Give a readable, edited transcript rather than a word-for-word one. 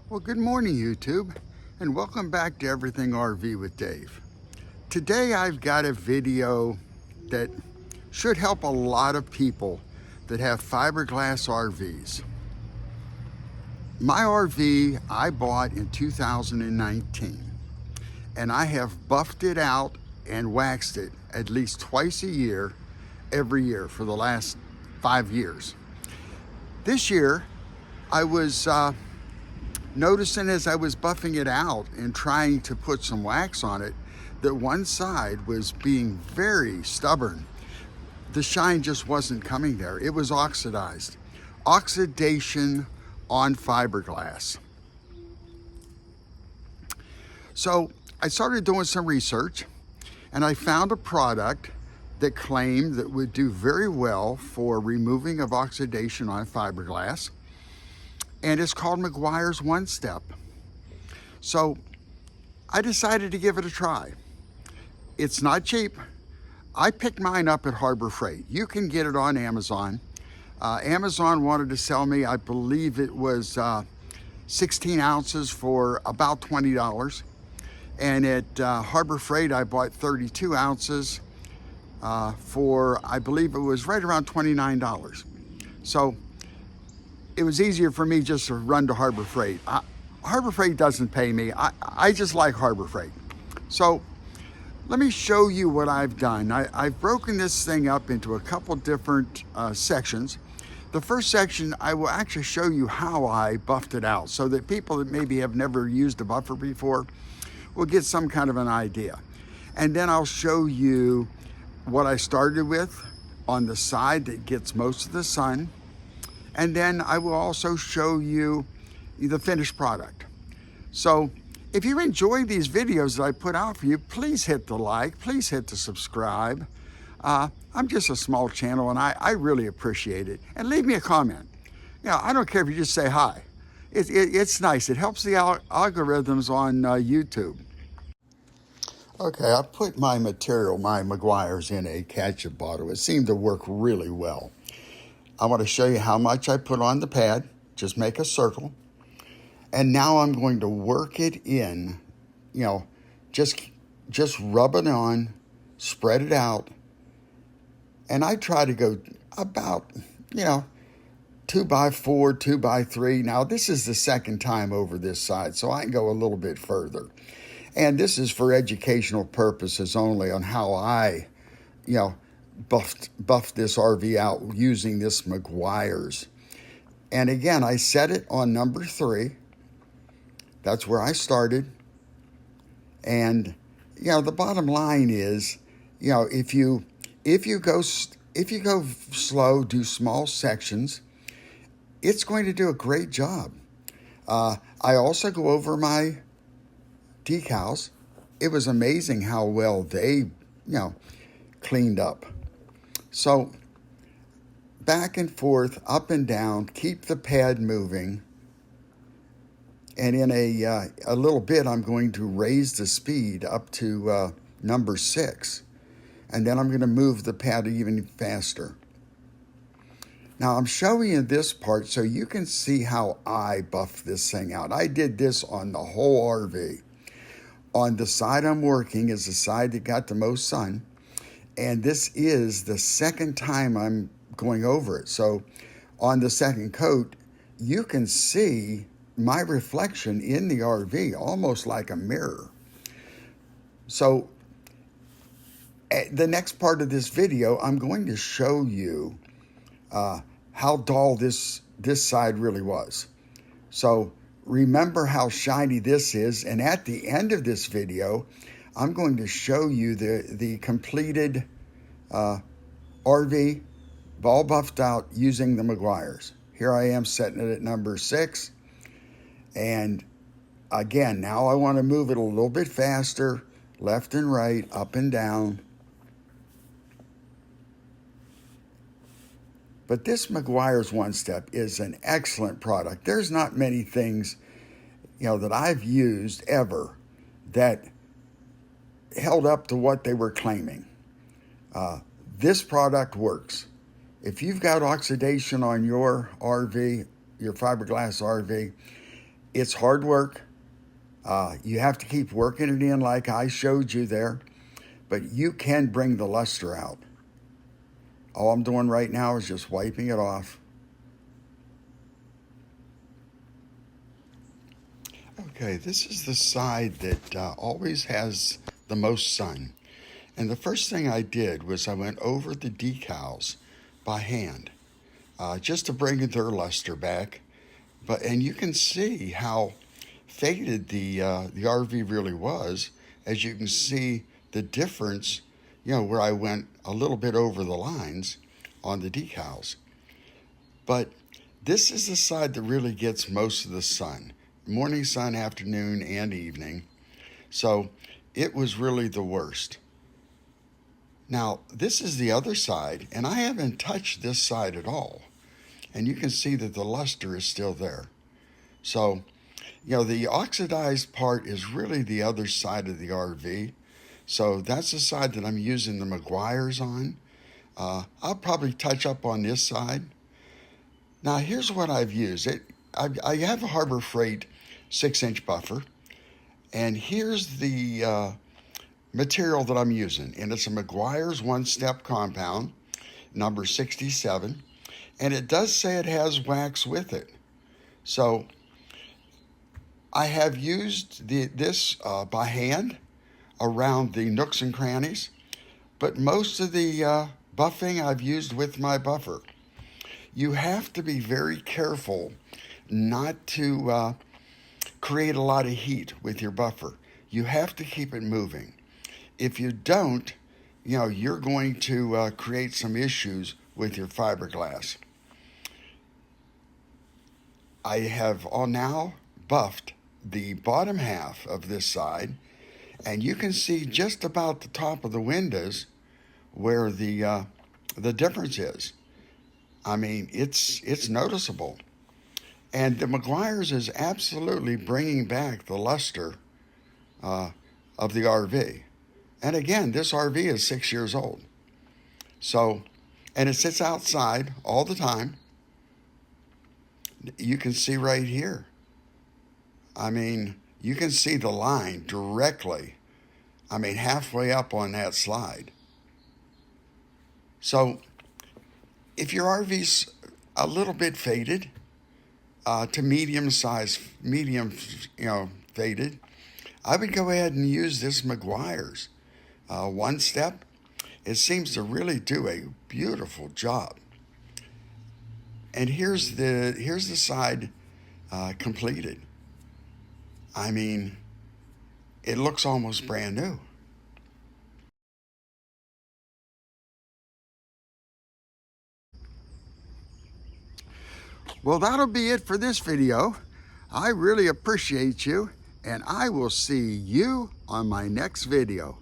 Well, good morning, YouTube, and welcome back to Everything RV with Dave. Today I've got a video that should help a lot of people that have fiberglass RVs. My RV I bought in 2019, and I have buffed it out and waxed it at least twice a year, every year for the last 5 years. This year, I was noticing as I was buffing it out and trying to put some wax on it that one side was being very stubborn. The shine just wasn't coming there. It was oxidized. Oxidation on fiberglass. So I started doing some research and I found a product that claimed that would do very well for removing of oxidation on fiberglass. And it's called Meguiar's One Step. So I decided to give it a try. It's not cheap. I picked mine up at Harbor Freight. You can get it on Amazon. Amazon wanted to sell me, I believe it was 16 ounces for about $20. And at Harbor Freight, I bought 32 ounces for, I believe it was right around $29. So it was easier for me just to run to Harbor Freight. Harbor Freight doesn't pay me. I just like Harbor Freight. So let me show you what I've done. I've broken this thing up into a couple different sections. The first section, I will actually show you how I buffed it out so that people that maybe have never used a buffer before will get some kind of an idea. And then I'll show you what I started with on the side that gets most of the sun. And then I will also show you the finished product. So if you enjoy these videos that I put out for you, please hit the like, please hit the subscribe. I'm just a small channel and I really appreciate it. And leave me a comment. You know, I don't care if you just say hi. It's nice, it helps the algorithms on YouTube. Okay, I put my material, my Meguiar's, in a ketchup bottle. It seemed to work really well. I want to show you how much I put on the pad. Just make a circle. And now I'm going to work it in, you know, just rub it on, spread it out. And I try to go about, 2x4, 2x3. Now this is the second time over this side, so I can go a little bit further. And this is for educational purposes only on how I, buffed this RV out using this Meguiar's. And again, I set it on number 3. That's where I started. And the bottom line is, if you go slow, do small sections, it's going to do a great job. I also go over my decals. It was amazing how well they, cleaned up. So back and forth, up and down, keep the pad moving. And in a little bit, I'm going to raise the speed up to number 6. And then I'm going to move the pad even faster. Now I'm showing you this part so you can see how I buffed this thing out. I did this on the whole RV. On the side I'm working is the side that got the most sun. And this is the second time I'm going over it. So on the second coat, you can see my reflection in the RV, almost like a mirror. So the next part of this video, I'm going to show you how dull this side really was. So remember how shiny this is. And at the end of this video, I'm going to show you the completed RV all buffed out using the Meguiar's. Here I am setting it at number 6. And again, now I want to move it a little bit faster, left and right, up and down. But this Meguiar's One Step is an excellent product. There's not many things, that I've used ever that held up to what they were claiming. This product works. If you've got oxidation on your RV, your fiberglass RV, It's hard work. You have to keep working it in like I showed you there, but you can bring the luster out. All I'm doing right now is just wiping it off. Okay, this is the side that always has the most sun. And the first thing I did was I went over the decals by hand, just to bring their luster back. And you can see how faded the RV really was, as you can see the difference, where I went a little bit over the lines on the decals. But this is the side that really gets most of the sun, morning sun, afternoon, and evening. So it was really the worst. Now, this is the other side, and I haven't touched this side at all. And you can see that the luster is still there. So, the oxidized part is really the other side of the RV. So that's the side that I'm using the Meguiar's on. I'll probably touch up on this side. Now, here's what I've used. I have a Harbor Freight 6-inch buffer. And here's the material that I'm using. And it's a Meguiar's one-step compound, number 67. And it does say it has wax with it. So I have used this by hand around the nooks and crannies, but most of the buffing I've used with my buffer. You have to be very careful not to create a lot of heat with your buffer. You have to keep it moving. If you don't, you're going to create some issues with your fiberglass. I have now buffed the bottom half of this side, and you can see just about the top of the windows where the difference is. I mean, it's noticeable. And the Meguiar's is absolutely bringing back the luster of the RV. And again, this RV is 6 years old. So, and it sits outside all the time. You can see right here. I mean, you can see the line directly, halfway up on that slide. So if your RV's a little bit faded, to medium faded, I would go ahead and use this Meguiar's one step. It seems to really do a beautiful job. And here's the side completed. I mean, it looks almost brand new. Well, that'll be it for this video. I really appreciate you, and I will see you on my next video.